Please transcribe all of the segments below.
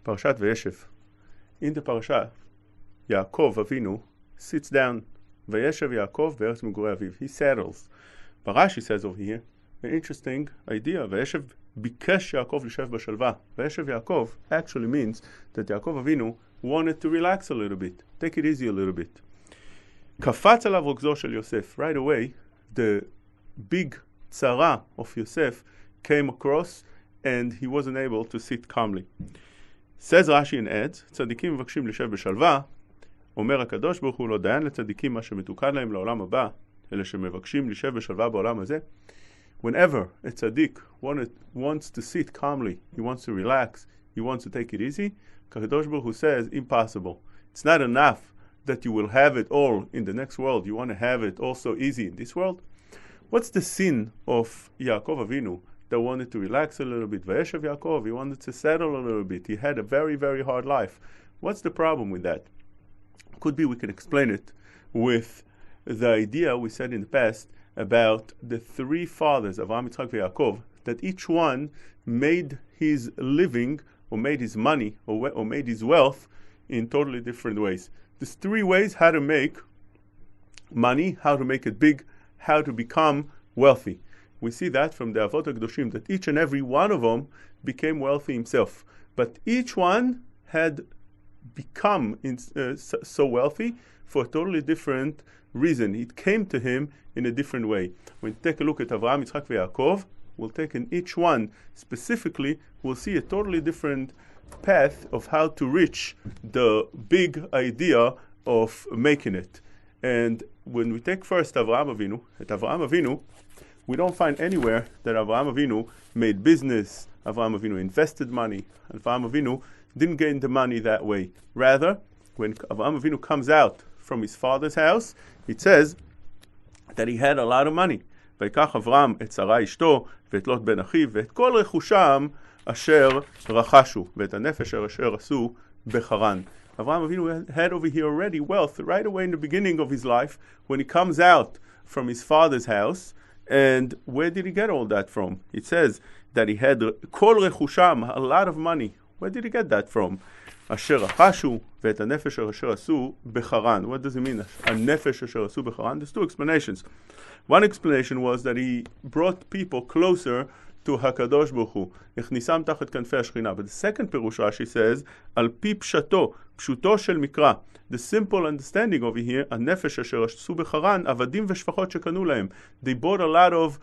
Parashat Vayeshev. In the Parasha, Yaakov Avinu sits down. Vayeshev Yaakov be'eretz migurei aviv. He settles. Rashi says over here, an interesting idea. Vayeshev bikesh Yaakov lishev b'shalva. Vayeshev Yaakov actually means that Yaakov Avinu wanted to relax a little bit, take it easy a little bit. Kafatz alav rogzo shel Yosef. Right away, the big tzara of Yosef came across, and he wasn't able to sit calmly. Says Rashi and adds, צדיקים מבקשים לשב בשלווה, אומר הקדוש ברוך הוא לא דיין לצדיקים מה שמתוקן להם לעולם הבא, אלה שמבקשים לשב בשלווה בעולם הזה. Whenever a tzaddik wants to sit calmly, he wants to relax, he wants to take it easy, הקדוש ברוך הוא says, impossible. It's not enough that you will have it all in the next world. You want to have it also easy in this world? What's the sin of Yaakov Avinu that wanted to relax a little bit? Vayeshev Yaakov, he wanted to settle a little bit. He had a very, very hard life. What's the problem with that? Could be we can explain it with the idea we said in the past about the three fathers of Avraham, Yitzchak, and Yaakov, that each one made his living or made his money or made his wealth in totally different ways. There's three ways how to make money, how to make it big, how to become wealthy. We see that from the Avot HaKadoshim, that each and every one of them became wealthy himself. But each one had become so wealthy for a totally different reason. It came to him in a different way. When we take a look at Avraham, Yitzchak, and Yaakov, we'll take in each one specifically, we'll see a totally different path of how to reach the big idea of making it. And when we take first Avraham Avinu, we don't find anywhere that Avraham Avinu made business, Avraham Avinu invested money, Avraham Avinu didn't gain the money that way. Rather, when Avraham Avinu comes out from his father's house, it says that he had a lot of money. ויקח אברהם את שרה אשתו ואת לוט בן אחיו ואת כל רכושם אשר רכשו ואת הנפש אשר עשו בחרן. Avraham Avinu had over here already wealth right away in the beginning of his life when he comes out from his father's house. And where did he get all that from? It says that he had kol rechusham, a lot of money. Where did he get that from? Asher achashu ve'et hanefesh asher asu becharan. What does it mean? Hanefesh asher asu becharan. There's two explanations. One explanation was that he brought people closer to Hakadosh Baruch Hu. Echnisam tachat kanfei hashchina. But the second pirush Rashi says, al pi pshato, pshuto shel mikra. The simple understanding over here, הנפש אשר עשו בחרן, עבדים ושפחות שקנו להם. They bought a lot of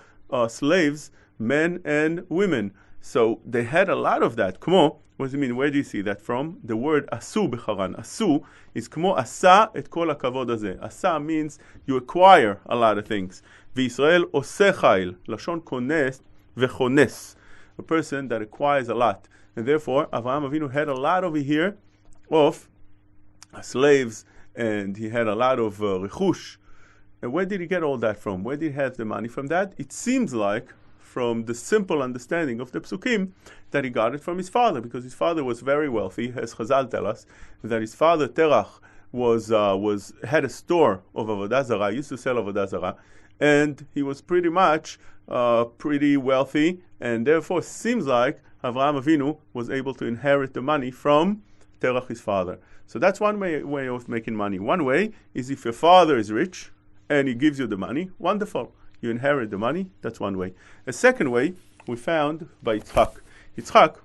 slaves, men and women. So they had a lot of that. כמו, what does it mean? Where do you see that from? The word עשו בחרן. עשו is כמו עשה את כל הכבוד הזה. עשה means you acquire a lot of things. וישראל עושה חיל, לשון כונס וכונס. A person that acquires a lot. And therefore, Avraham Avinu had a lot over here of slaves, and he had a lot of rechush. And where did he get all that from? Where did he have the money from that? It seems like from the simple understanding of the psukim that he got it from his father, because his father was very wealthy, as Chazal tell us, that his father Terach had a store of avodah zarah, used to sell avodah zarah, and he was pretty much pretty wealthy, and therefore seems like Avraham Avinu was able to inherit the money from Terach, his father. So that's one way of making money. One way is if your father is rich and he gives you the money, wonderful. You inherit the money, that's one way. A second way we found by Yitzchak. Yitzchak,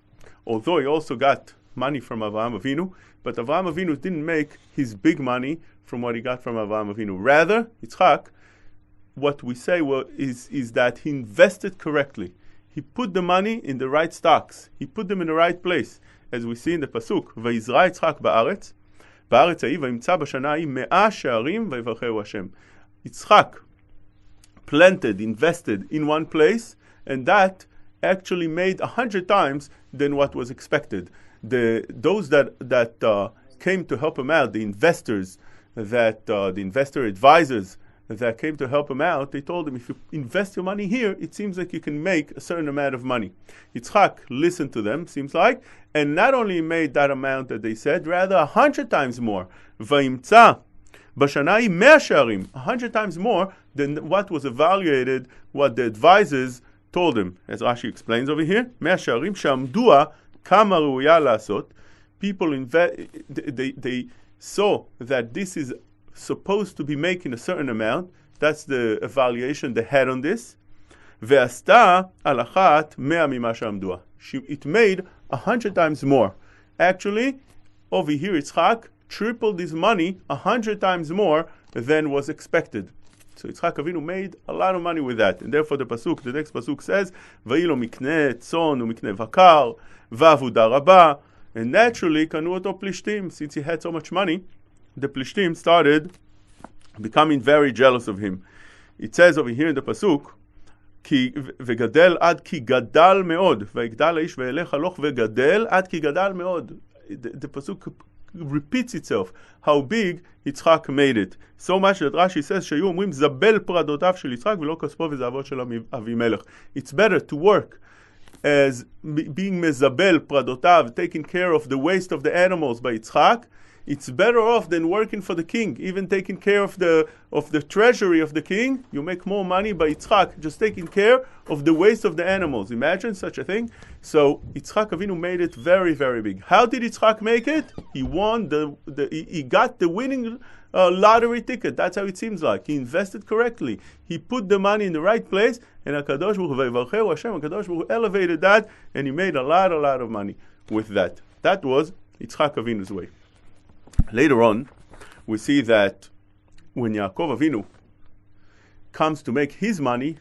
although he also got money from Avraham Avinu, but Avraham Avinu didn't make his big money from what he got from Avraham Avinu. Rather, Yitzchak, what we say is that he invested correctly. He put the money in the right stocks. He put them in the right place. As we see in the pasuk, ויזרע יצחק בארץ, בארץ ההיא וימצא בשנה ההיא 100 שערים ויברכהו השם. Yitzchak planted, invested in one place, and that actually made 100 times than what was expected. Those that came to help him out, the investors, the investor advisors that came to help him out, they told him, if you invest your money here, it seems like you can make a certain amount of money. Yitzchak listened to them, seems like, and not only made that amount that they said, rather 100 times more. וימצא בשנה ההיא 100 שערים, 100 times more than what was evaluated, what the advisors told him. As Rashi explains over here, 100 שערים שעמדוה כמה ראויה לעשות, People they saw that this is supposed to be making a certain amount. That's the evaluation they had on this. ועשתה על אחת 100 ממה שעמדוה. It made 100 times more. Actually, over here, Yitzchak tripled his money 100 times more than was expected. So Yitzchak Avinu made a lot of money with that. And therefore the next pasuk says, ויהי לו מקנה צאן ומקנה בקר, ועבודה רבה. And naturally, קנו אותו פלישתים. Since he had so much money, the Plishtim started becoming very jealous of him. It says over here in the pasuk, וגדל עד כי גדל מאוד, ויגדל האיש וילך הלוך וגדל עד כי גדל מאוד. The pasuk repeats itself, how big Yitzchak made it. So much that Rashi says שהיו אומרים זבל פרדותיו של יצחק ולא כספו וזהבו של אבימלך. It's better to work as being מזבל פרדותיו, taking care of the waste of the animals by Yitzchak. It's better off than working for the king, even taking care of the treasury of the king. You make more money by Yitzchak just taking care of the waste of the animals. Imagine such a thing. So Yitzchak Avinu made it very, very big. How did Yitzchak make it? He won he got the winning lottery ticket. That's how it seems like. He invested correctly. He put the money in the right place, and HaKadosh Baruch Hu Hashem, HaKadosh Baruch Hu elevated that, and he made a lot of money with that. That was Yitzchak Avinu's way. Later on, we see that when Yaakov Avinu comes to make his money,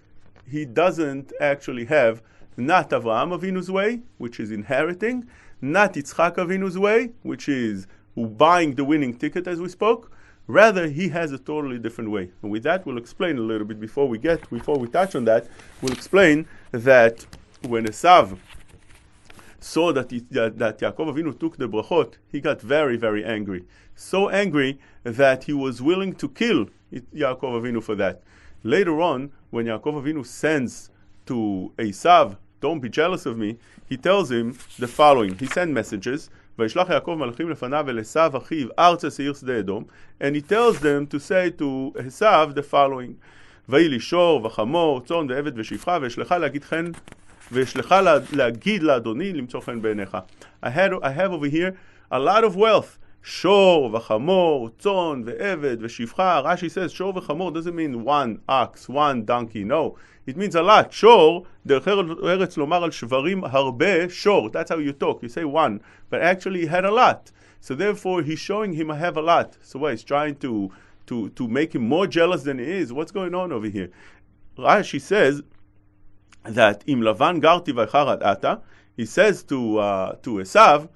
he doesn't actually have not Avraham Avinu's way, which is inheriting, not Yitzchak Avinu's way, which is buying the winning ticket as we spoke. Rather, he has a totally different way. And with that, we'll explain a little bit before we touch on that, we'll explain that when Esav saw that Yaakov Avinu took the brachot, he got very, very angry. So angry that he was willing to kill Yaakov Avinu for that. Later on, when Yaakov Avinu sends to Esav, don't be jealous of me, he tells him the following. He sent messages, וישלח יעקב מלאכים לפניו אל עשיו אחיו ארצה שעיר שדה אדום, and he tells them to say to Esav the following, ויהי לי שור וחמור, צאן ועבד ושפחה, וישלחה להגיד חן וישלך להגיד לאדוני למצוא חן בעיניך. I have over here a lot of wealth. שור וחמור, צאן ועבד ושפחה. Rashi says שור וחמור doesn't mean one ox, one donkey. No, it means a lot. שור, דרך ארץ לומר על שברים הרבה, שור. That's how you talk. You say one, but actually he had a lot. So therefore he's showing him I have a lot. So what, he's trying to make him more jealous than he is. What's going on over here? Rashi says that im Lavan garti v'charat ata, he says to Esav,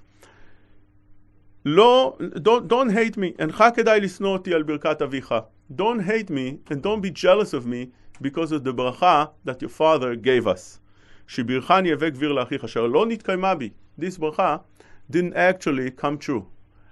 don't hate me, encha kedai lisno oti al birkat avicha. Don't hate me and don't be jealous of me because of the bracha that your father gave us. Shibirchani yevek vir la'achicha asher lo nitkayma bi. This bracha didn't actually come true.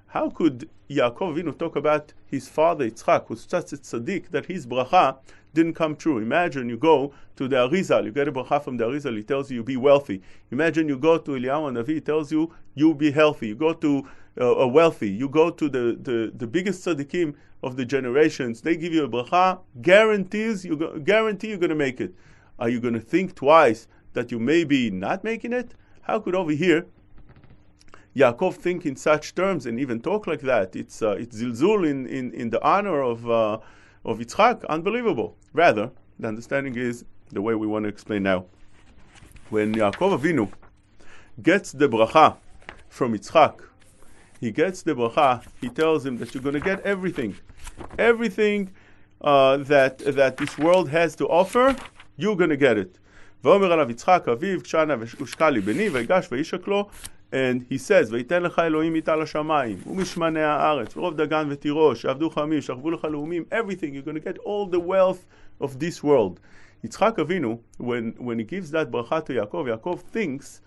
How could Yaakov Avinu talk about his father Yitzchak, who's such a tzaddik, that his bracha didn't come true? Imagine you go to the Arzei, you get a bracha from the Arzei, he tells you be wealthy. Imagine you go to Eliyahu Navi, he tells you be healthy. You go to a wealthy. You go to the biggest tzaddikim of the generations. They give you a bracha, guarantee you're going to make it. Are you going to think twice that you may be not making it? How could over here Yaakov think in such terms and even talk like that? It's zilzul in the honor of Yitzchak. Unbelievable. Rather, the understanding is the way we want to explain now. When Yaakov Avinu gets the bracha from Yitzchak, he tells him that you're going to get everything that this world has to offer, you're going to get it. ואומר עליו יצחק אביו, כשנה ושקע לי בני, ויגש וישק לו, and he says, ויתן לך אלוהים איתה לשמיים, ומשמני הארץ, ורוב דגן ותירוש, עבדו חמים, שכבו לך לאומים, everything, you're going to get all the wealth of this world. Yitzchak Avinu, when he gives that bracha to Yaakov thinks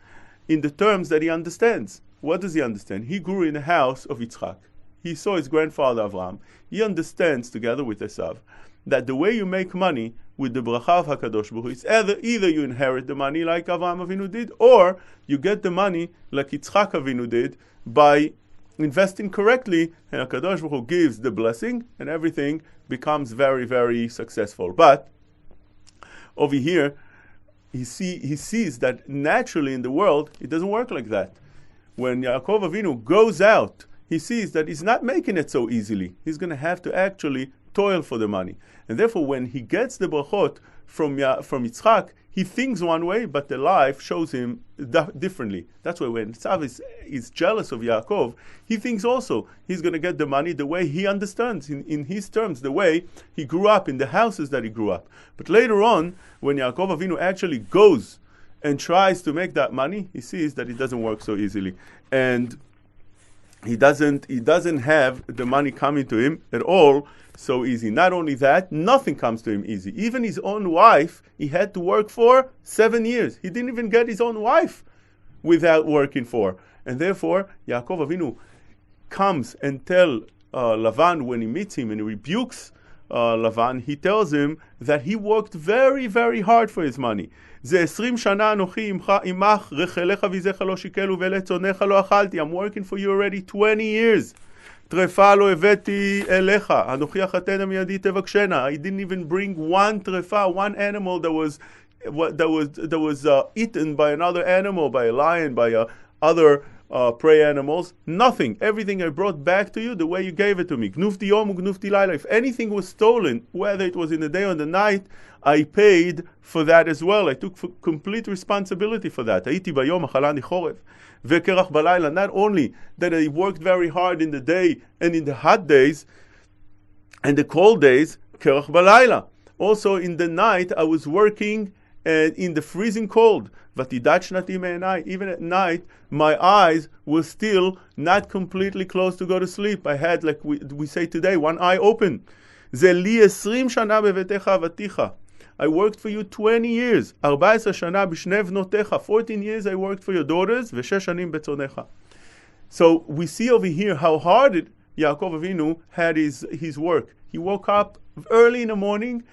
in the terms that he understands. What does he understand? He grew in the house of Yitzchak. He saw his grandfather Avraham. He understands, together with Esav, that the way you make money with the bracha of HaKadosh Baruch Hu is either you inherit the money like Avraham Avinu did, or you get the money like Yitzchak Avinu did by investing correctly, and HaKadosh Baruch Hu gives the blessing, and everything becomes very, very successful. But over here, he sees that naturally in the world, it doesn't work like that. when Yaakov Avinu goes out, he sees that he's not making it so easily. He's going to have to actually toil for the money. And therefore, when he gets the brachot from Yitzchak, he thinks one way, but the life shows him differently. That's why when Esav is jealous of Yaakov, he thinks also he's going to get the money the way he understands, in his terms, the way he grew up, in the houses that he grew up. But later on, when Yaakov Avinu actually goes and tries to make that money, he sees that it doesn't work so easily. And he doesn't have the money coming to him at all so easy. Not only that, nothing comes to him easy. Even his own wife, he had to work for 7 years. He didn't even get his own wife without working for. And therefore, Yaakov Avinu comes and tells Lavan when he meets him and he rebukes Lavan, he tells him that he worked very, very hard for his money. זה 20 שנה אנוכי עמך רחליך ויזך לא שיקלו ולצונך לא אכלתי. I'm working for you already 20 years. טרפה לא הבאתי אליך. אנוכי אחתנה מידי תבקשנה. I didn't even bring one טרפה, one animal that was eaten by another animal, by a lion, by other prey animals. Nothing. Everything I brought back to you the way you gave it to me. Gnufti yom ugnufti laila. If anything was stolen, whether it was in the day or the night, I paid for that as well. I took complete responsibility for that. הייתי ביום אכלני חורף וקרח בלילה. Not only that I worked very hard in the day and in the hot days and the cold days, קרח בלילה. Also in the night I was working in the freezing cold. ותידת שנתי מעיניי. Even at night, my eyes were still not completely closed to go to sleep. I had, like we say today, one eye open. זה לי 20 שנה בביתך אבתיך. I worked for you 20 years. 14 שנה בשני בנותיך. 14 years I worked for your daughters, ו6 שנים בצונך. So we see over here how hard Yaakov Avinu had his work. He woke up early in the morning,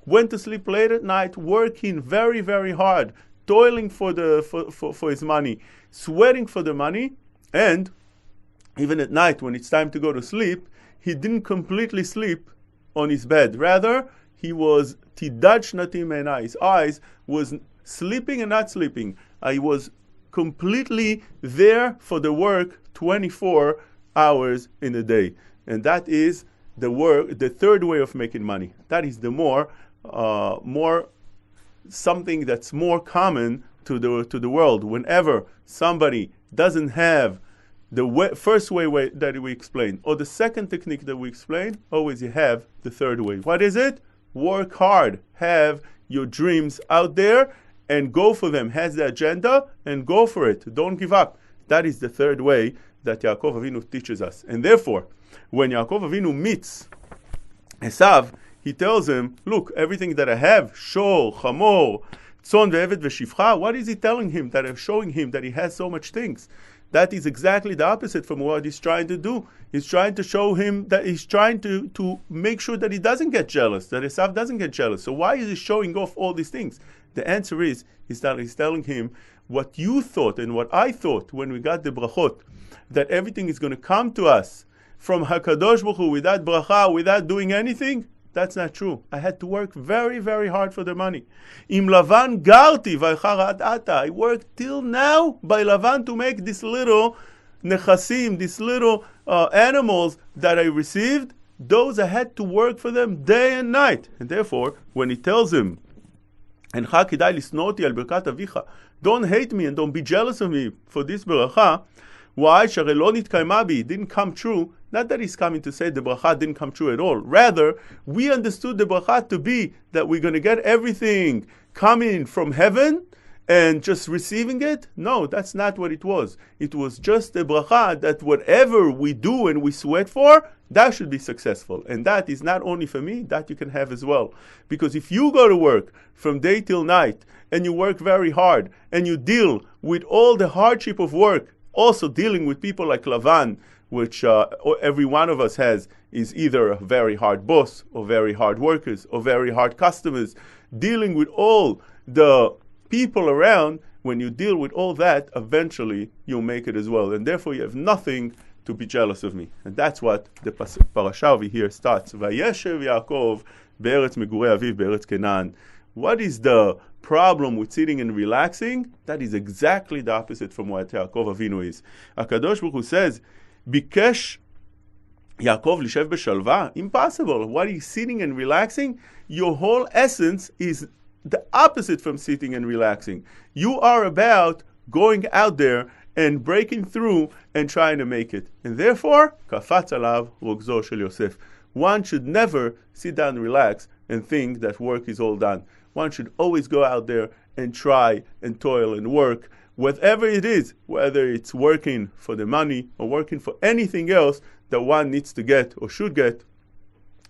went to sleep late at night, working very, very hard, toiling for his money, sweating for the money, and even at night when it's time to go to sleep, he didn't completely sleep on his bed. Rather, he was tidad shnati me'enai. His eyes was sleeping and not sleeping. He was completely there for the work 24 hours in a day. And that is the third way of making money. That is the more something that's more common to the world. Whenever somebody doesn't have the first way that we explained, or the second technique that we explained, always you have the third way. What is it? Work hard. Have your dreams out there and go for them. Has the agenda and go for it. Don't give up. That is the third way that Yaakov Avinu teaches us. And therefore, when Yaakov Avinu meets Esav, he tells him, look, everything that I have, shor, chamor, tzon ve'eved ve'shivcha, what is he telling him? That I'm showing him that he has so much things. That is exactly the opposite from what he's trying to do. He's trying to show him that he's trying to make sure that he doesn't get jealous, that Esav doesn't get jealous. So why is he showing off all these things? The answer is, he's telling him what you thought and what I thought when we got the brachot, that everything is going to come to us from HaKadosh Baruch Hu without bracha, without doing anything. That's not true. I had to work very, very hard for the money. Im Lavan garti v'charat ata. I worked till now by Lavan to make this little nechasim, these little animals that I received. Those I had to work for them day and night. And therefore, when he tells him, "Encha kidai lisnoti al birkat avicha," don't hate me and don't be jealous of me for this beracha. Why? Sharei lo nitkayma bi. It didn't come true. Not that he's coming to say the bracha didn't come true at all. Rather, we understood the bracha to be that we're going to get everything coming from heaven and just receiving it. No, that's not what it was. It was just a bracha that whatever we do and we sweat for, that should be successful. And that is not only for me, that you can have as well. Because if you go to work from day till night and you work very hard and you deal with all the hardship of work, also dealing with people like Lavan, which every one of us has, is either a very hard boss, or very hard workers, or very hard customers, dealing with all the people around. When you deal with all that, eventually you'll make it as well. And therefore you have nothing to be jealous of me. And that's what the parasha over here starts. Vayeshev Yaakov be'eretz megurei aviv be'eretz Canaan. What is the problem with sitting and relaxing, that is exactly the opposite from what Yaakov Avinu is. HaKadosh Baruch Hu says, Bikesh Yaakov lishev beshalva? Impossible. What are you sitting and relaxing? Your whole essence is the opposite from sitting and relaxing. You are about going out there and breaking through and trying to make it. And therefore, kafatz alav rogzo shel Yosef. One should never sit down and relax and think that work is all done. One should always go out there and try and toil and work, whatever it is, whether it's working for the money or working for anything else that one needs to get or should get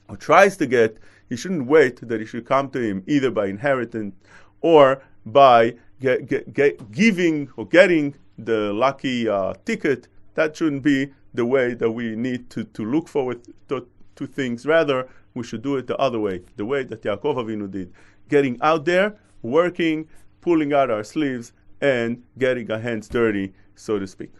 or tries to get. He shouldn't wait that it should come to him either by inheritance or by giving or getting the lucky ticket. That shouldn't be the way that we need to look forward to things. Rather, we should do it the other way, the way that Yaakov Avinu did. Getting out there, working, pulling out our sleeves, and getting our hands dirty, so to speak.